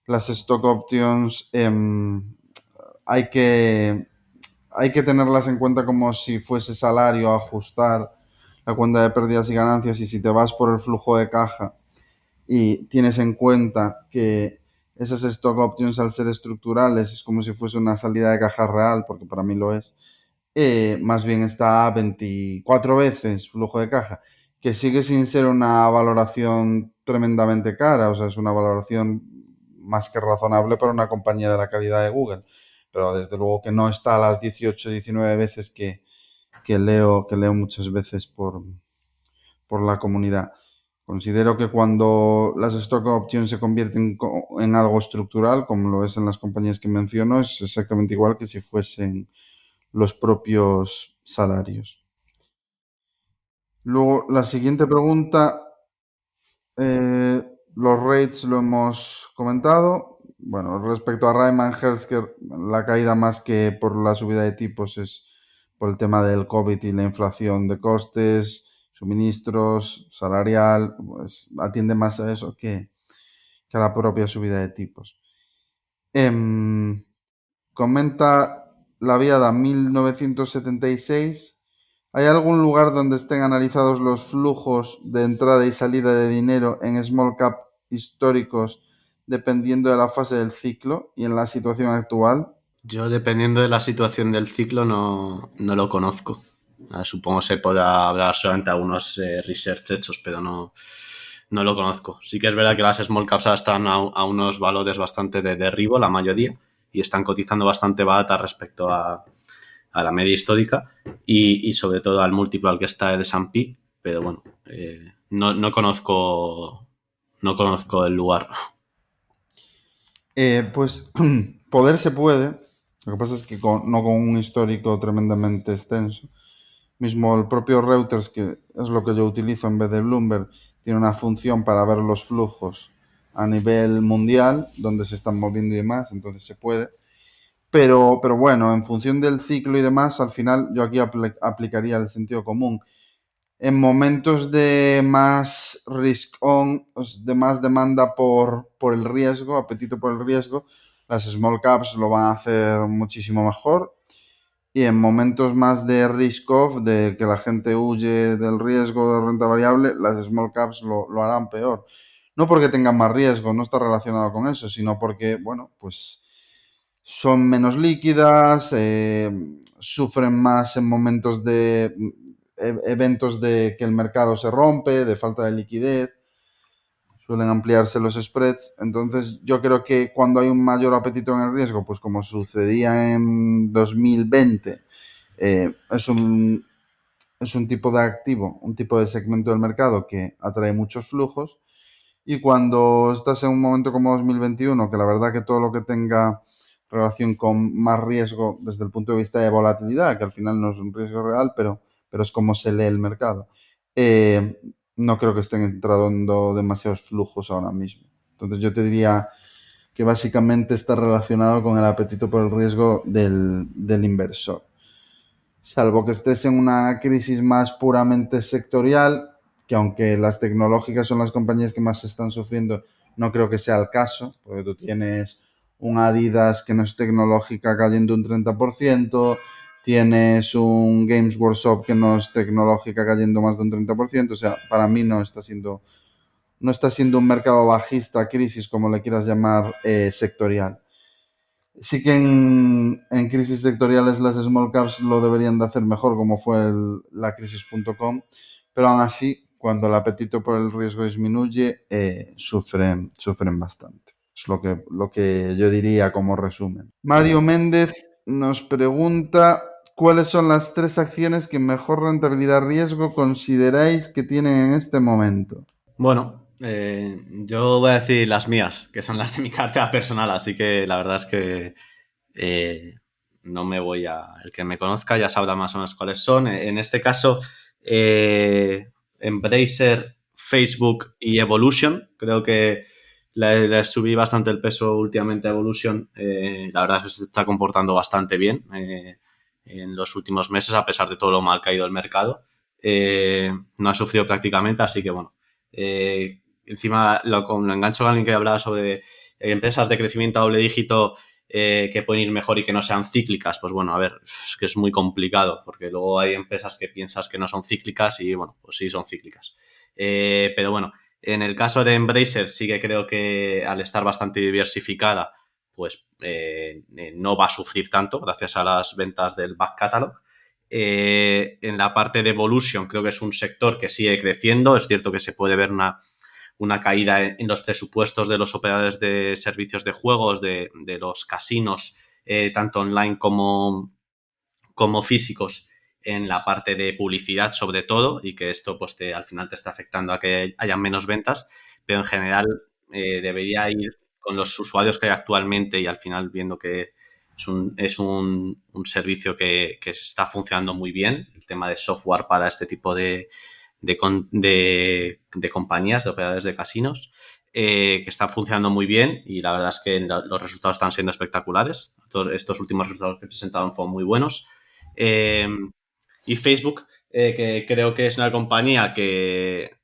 las stock options hay que, hay que tenerlas en cuenta como si fuese salario, ajustar la cuenta de pérdidas y ganancias, y si te vas por el flujo de caja y tienes en cuenta que esas stock options, al ser estructurales, es como si fuese una salida de caja real, porque para mí lo es. Más bien está a 24 veces flujo de caja, que sigue sin ser una valoración tremendamente cara. O sea, es una valoración más que razonable para una compañía de la calidad de Google, pero desde luego que no está a las 18, 19 veces que leo muchas veces por la comunidad. Considero que cuando las stock options se convierten en algo estructural, como lo es en las compañías que menciono, es exactamente igual que si fuesen los propios salarios. Luego, la siguiente pregunta, los rates lo hemos comentado. Bueno, respecto a Ryman Healthcare, la caída más que por la subida de tipos es por el tema del COVID y la inflación de costes, suministros, salarial. Pues atiende más a eso que a la propia subida de tipos. Comenta la Viada 1976. ¿Hay algún lugar donde estén analizados los flujos de entrada y salida de dinero en small cap históricos dependiendo de la fase del ciclo y en la situación actual? Yo, dependiendo de la situación del ciclo, no lo conozco. Supongo se podrá hablar solamente a algunos research hechos, pero no lo conozco. Sí que es verdad que las small caps están a unos valores bastante de derribo, la mayoría, y están cotizando bastante barata respecto a la media histórica y sobre todo al múltiplo al que está el S&P, pero bueno, no conozco el lugar. Pues poder se puede. Lo que pasa es que no con un histórico tremendamente extenso. Mismo el propio Reuters, que es lo que yo utilizo en vez de Bloomberg, tiene una función para ver los flujos a nivel mundial, donde se están moviendo y demás, entonces se puede. Pero bueno, en función del ciclo y demás, al final yo aquí aplicaría el sentido común. En momentos de más risk on, de más demanda por el riesgo, apetito por el riesgo, las small caps lo van a hacer muchísimo mejor. Y en momentos más de risk off, de que la gente huye del riesgo de renta variable, las small caps lo harán peor. No porque tengan más riesgo, no está relacionado con eso, sino porque, bueno, pues son menos líquidas, sufren más en momentos de eventos de que el mercado se rompe, de falta de liquidez, suelen ampliarse los spreads. Entonces yo creo que cuando hay un mayor apetito en el riesgo, pues como sucedía en 2020, es un tipo de activo, un tipo de segmento del mercado que atrae muchos flujos. Y cuando estás en un momento como 2021, que la verdad que todo lo que tenga relación con más riesgo desde el punto de vista de volatilidad, que al final no es un riesgo real, pero es como se lee el mercado, no creo que estén entrando demasiados flujos ahora mismo. Entonces yo te diría que básicamente está relacionado con el apetito por el riesgo del inversor. Salvo que estés en una crisis más puramente sectorial, que aunque las tecnológicas son las compañías que más están sufriendo, no creo que sea el caso, porque tú tienes un Adidas que no es tecnológica cayendo un 30%, tienes un Games Workshop que no es tecnológica cayendo más de un 30%, o sea, para mí no está siendo un mercado bajista, crisis, como le quieras llamar, sectorial. Sí que en crisis sectoriales las small caps lo deberían de hacer mejor, como fue la crisis.com, pero aún así, cuando el apetito por el riesgo disminuye, sufren bastante. Es lo que yo diría como resumen. Mario Méndez nos pregunta cuáles son las 3 acciones que mejor rentabilidad-riesgo consideráis que tienen en este momento. Bueno, yo voy a decir las mías, que son las de mi cartera personal, así que la verdad es que no me voy a... El que me conozca ya sabrá más o menos cuáles son. En este caso, Embracer, Facebook y Evolution. Creo que le subí bastante el peso últimamente a Evolution. La verdad es que se está comportando bastante bien en los últimos meses, a pesar de todo lo mal que ha ido el mercado. No ha sufrido prácticamente, así que bueno. Encima lo engancho con alguien que hablaba sobre empresas de crecimiento a doble dígito que pueden ir mejor y que no sean cíclicas. Pues bueno, a ver, es que es muy complicado porque luego hay empresas que piensas que no son cíclicas y bueno, pues sí son cíclicas. Pero bueno, en el caso de Embracer sí que creo que al estar bastante diversificada pues no va a sufrir tanto gracias a las ventas del back catalog. En la parte de Evolution creo que es un sector que sigue creciendo. Es cierto que se puede ver una caída en los presupuestos de los operadores de servicios de juegos, de los casinos, tanto online como físicos, en la parte de publicidad sobre todo, y que esto pues al final te está afectando a que haya menos ventas, pero en general debería ir con los usuarios que hay actualmente y al final viendo que es un servicio que está funcionando muy bien, el tema de software para este tipo de compañías, de operadores de casinos, que está funcionando muy bien y la verdad es que los resultados están siendo espectaculares. Todos estos últimos resultados que presentaron fueron muy buenos. Y Facebook, que creo que es una compañía que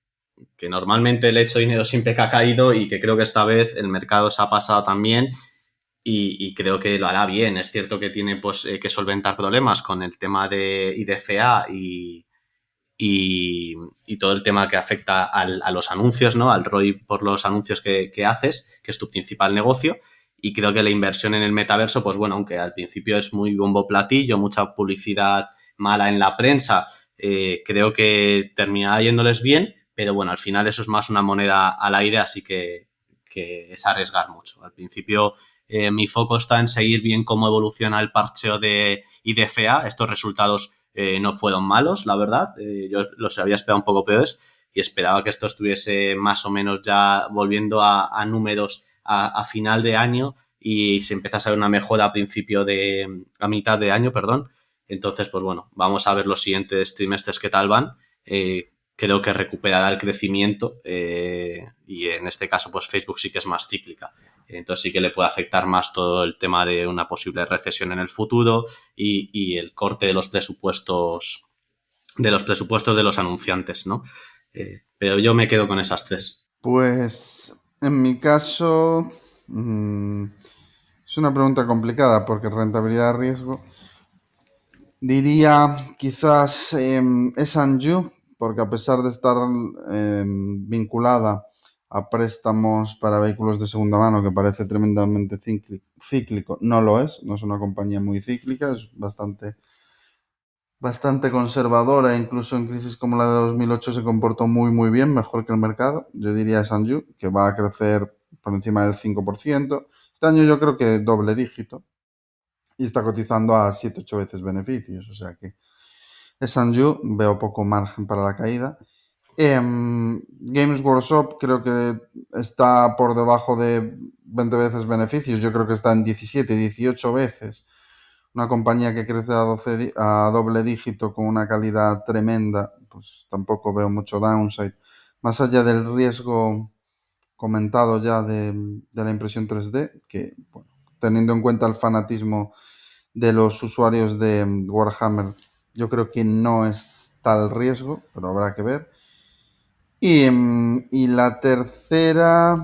normalmente le he hecho dinero siempre que ha caído y que creo que esta vez el mercado se ha pasado también y creo que lo hará bien. Es cierto que tiene pues que solventar problemas con el tema de IDFA y todo el tema que afecta a los anuncios, ¿no? Al ROI por los anuncios que haces, que es tu principal negocio. Y creo que la inversión en el metaverso, pues bueno, aunque al principio es muy bombo platillo, mucha publicidad mala en la prensa, creo que terminará yéndoles bien, pero bueno, al final eso es más una moneda al aire, así que es arriesgar mucho. Al principio mi foco está en seguir bien cómo evoluciona el parcheo de IDFA. Estos resultados no fueron malos, la verdad. Yo los había esperado un poco peores y esperaba que esto estuviese más o menos ya volviendo a números a final de año y se empezase a ver una mejora a mitad de año, perdón. Entonces, pues bueno, vamos a ver los siguientes trimestres qué tal van. creo que recuperará el crecimiento y en este caso pues Facebook sí que es más cíclica. Entonces sí que le puede afectar más todo el tema de una posible recesión en el futuro y el corte de los presupuestos de los anunciantes, ¿no? Pero yo me quedo con esas tres. Pues en mi caso es una pregunta complicada porque rentabilidad-riesgo. Diría quizás S&U, porque a pesar de estar vinculada a préstamos para vehículos de segunda mano, que parece tremendamente cíclico, no lo es, no es una compañía muy cíclica, es bastante conservadora, incluso en crisis como la de 2008 se comportó muy bien, mejor que el mercado. Yo diría S&U, que va a crecer por encima del 5%. Este año yo creo que doble dígito y está cotizando a 7-8 veces beneficios, o sea que S&U veo poco margen para la caída. Games Workshop creo que está por debajo de 20 veces beneficios, yo creo que está en 17, 18 veces. Una compañía que crece a doble dígito con una calidad tremenda, pues tampoco veo mucho downside. Más allá del riesgo comentado ya de la impresión 3D, que bueno, teniendo en cuenta el fanatismo de los usuarios de Warhammer, yo creo que no es tal riesgo, pero habrá que ver. Y la tercera,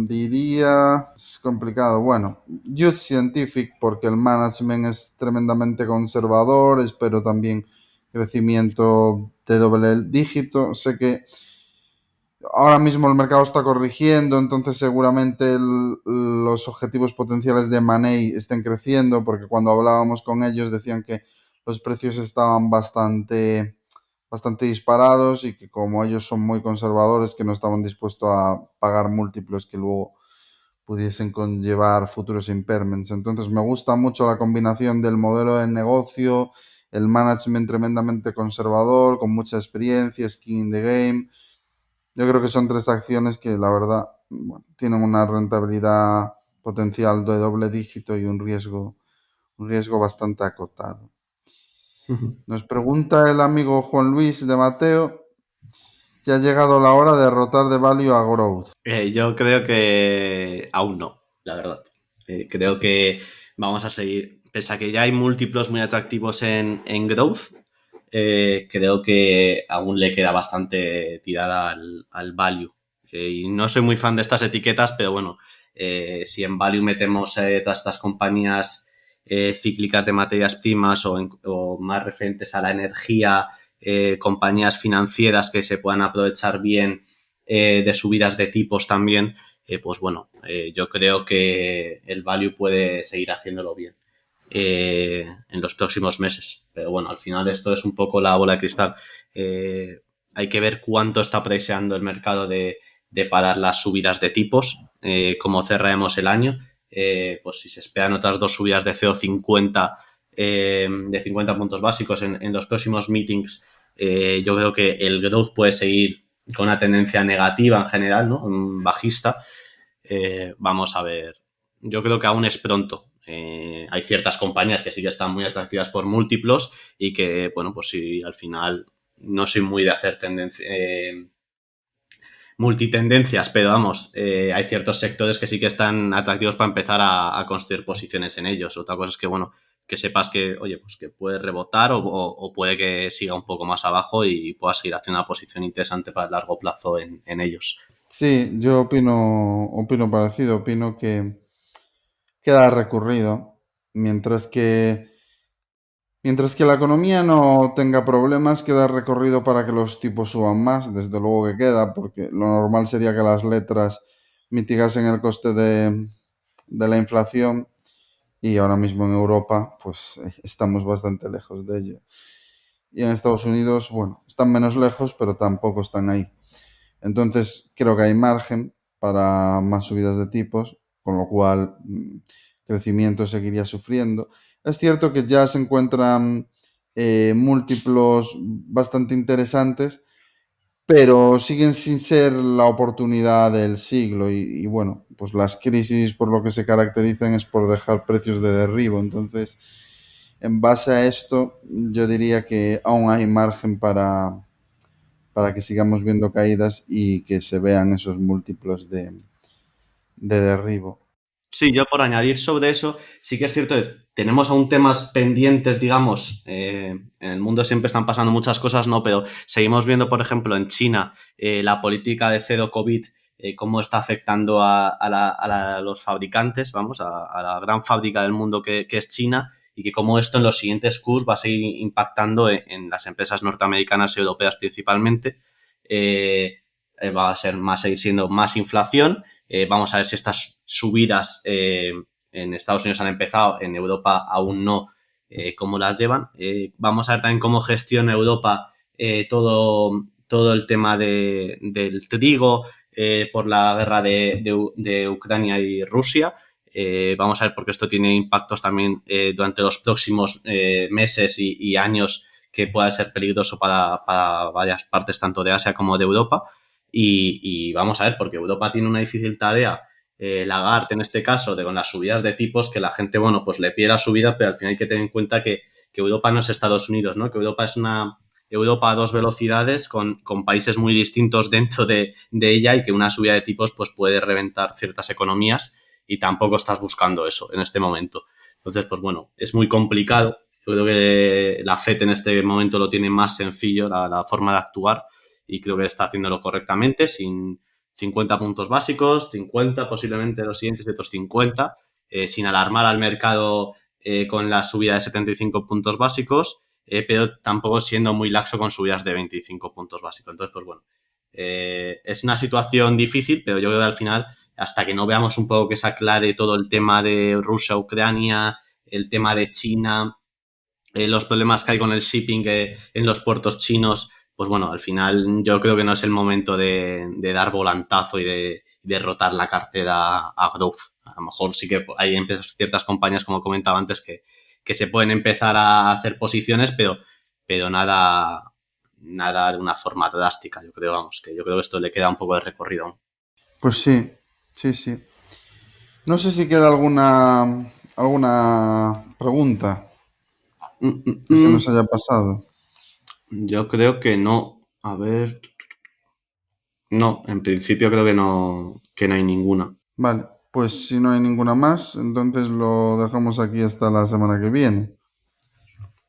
diría, es complicado. Bueno, Youth Scientific, porque el management es tremendamente conservador, espero también crecimiento de doble dígito. Sé que ahora mismo el mercado está corrigiendo, entonces seguramente los objetivos potenciales de Money estén creciendo, porque cuando hablábamos con ellos decían que los precios estaban bastante disparados y que como ellos son muy conservadores, que no estaban dispuestos a pagar múltiplos que luego pudiesen conllevar futuros impairments. Entonces me gusta mucho la combinación del modelo de negocio, el management tremendamente conservador, con mucha experiencia, skin in the game. Yo creo que son tres acciones que la verdad, bueno, tienen una rentabilidad potencial de doble dígito y un riesgo bastante acotado. Nos pregunta el amigo Juan Luis de Mateo si ha llegado la hora de rotar de value a growth. Yo creo que aún no, la verdad. Creo que vamos a seguir, pese a que ya hay múltiplos muy atractivos en growth, creo que aún le queda bastante tirada al value. Y no soy muy fan de estas etiquetas, pero bueno, si en value metemos todas estas compañías cíclicas de materias primas o más referentes a la energía, compañías financieras que se puedan aprovechar bien de subidas de tipos también, pues bueno, yo creo que el value puede seguir haciéndolo bien en los próximos meses. Pero bueno, al final esto es un poco la bola de cristal. Hay que ver cuánto está presionando el mercado de parar las subidas de tipos, cómo cerraremos el año. Pues si se esperan otras dos subidas de CO50 de 50 puntos básicos en los próximos meetings, yo creo que el growth puede seguir con una tendencia negativa en general, ¿no? Bajista. Vamos a ver. Yo creo que aún es pronto. Hay ciertas compañías que sí que están muy atractivas por múltiplos y que, bueno, pues sí, al final no soy muy de hacer multitendencias, pero vamos, hay ciertos sectores que sí que están atractivos para empezar a construir posiciones en ellos. Otra cosa es que, bueno, que sepas que, oye, pues que puede rebotar o puede que siga un poco más abajo y pueda seguir haciendo una posición interesante para el largo plazo en ellos. Sí, yo opino parecido, opino que queda recurrido, mientras que la economía no tenga problemas, queda recorrido para que los tipos suban más, desde luego que queda, porque lo normal sería que las letras mitigasen el coste de la inflación y ahora mismo en Europa pues estamos bastante lejos de ello. Y en Estados Unidos, bueno, están menos lejos, pero tampoco están ahí. Entonces creo que hay margen para más subidas de tipos, con lo cual crecimiento seguiría sufriendo. Es cierto que ya se encuentran múltiplos bastante interesantes, pero siguen sin ser la oportunidad del siglo y bueno, pues las crisis por lo que se caracterizan es por dejar precios de derribo. Entonces, en base a esto, yo diría que aún hay margen para que sigamos viendo caídas y que se vean esos múltiplos de derribo. Sí, yo por añadir sobre eso, sí que es cierto, tenemos aún temas pendientes, digamos, en el mundo siempre están pasando muchas cosas, ¿no? Pero seguimos viendo, por ejemplo, en China, la política de cero COVID, cómo está afectando a los fabricantes, vamos, a la gran fábrica del mundo que es China, y que cómo esto en los siguientes Qs va a seguir impactando en las empresas norteamericanas y europeas principalmente. Va a seguir siendo más inflación. Vamos a ver si estas subidas en Estados Unidos han empezado, en Europa aún no, cómo las llevan. Vamos a ver también cómo gestiona Europa todo el tema del trigo por la guerra de Ucrania y Rusia. Vamos a ver porque esto tiene impactos también durante los próximos meses y años que pueda ser peligroso para varias partes tanto de Asia como de Europa. Y vamos a ver, porque Europa tiene una difícil tarea, Lagarde en este caso, con las subidas de tipos, que la gente, bueno, pues le pide la subida, pero al final hay que tener en cuenta que Europa no es Estados Unidos, ¿no? Que Europa es una Europa a dos velocidades con países muy distintos dentro de ella y que una subida de tipos pues puede reventar ciertas economías y tampoco estás buscando eso en este momento. Entonces, pues bueno, es muy complicado. Yo creo que la FED en este momento lo tiene más sencillo, la forma de actuar, y creo que está haciéndolo correctamente, sin 50 puntos básicos, 50 posiblemente los siguientes y otros 50, sin alarmar al mercado con la subida de 75 puntos básicos, pero tampoco siendo muy laxo con subidas de 25 puntos básicos. Entonces, pues bueno, es una situación difícil, pero yo creo que al final, hasta que no veamos un poco que se aclare todo el tema de Rusia, Ucrania, el tema de China, los problemas que hay con el shipping en los puertos chinos, pues bueno, al final yo creo que no es el momento de dar volantazo y de rotar la cartera a growth. A lo mejor sí que hay ciertas compañías, como comentaba antes, que se pueden empezar a hacer posiciones, pero nada de una forma drástica, yo creo, vamos, que yo creo que esto le queda un poco de recorrido aún. Pues sí, sí, sí. No sé si queda alguna pregunta que se nos haya pasado. Yo creo que no. A ver. No, en principio creo que no hay ninguna. Vale, pues si no hay ninguna más, entonces lo dejamos aquí hasta la semana que viene.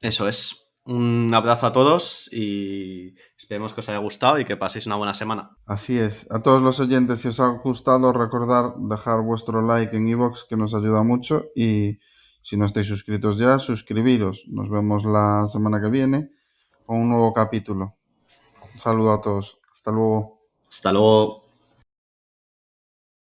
Eso es. Un abrazo a todos y esperemos que os haya gustado y que paséis una buena semana. Así es. A todos los oyentes, si os ha gustado, recordad dejar vuestro like en iVoox, que nos ayuda mucho. Y si no estáis suscritos ya, suscribiros. Nos vemos la semana que viene con un nuevo capítulo. Un saludo a todos. Hasta luego. Hasta luego.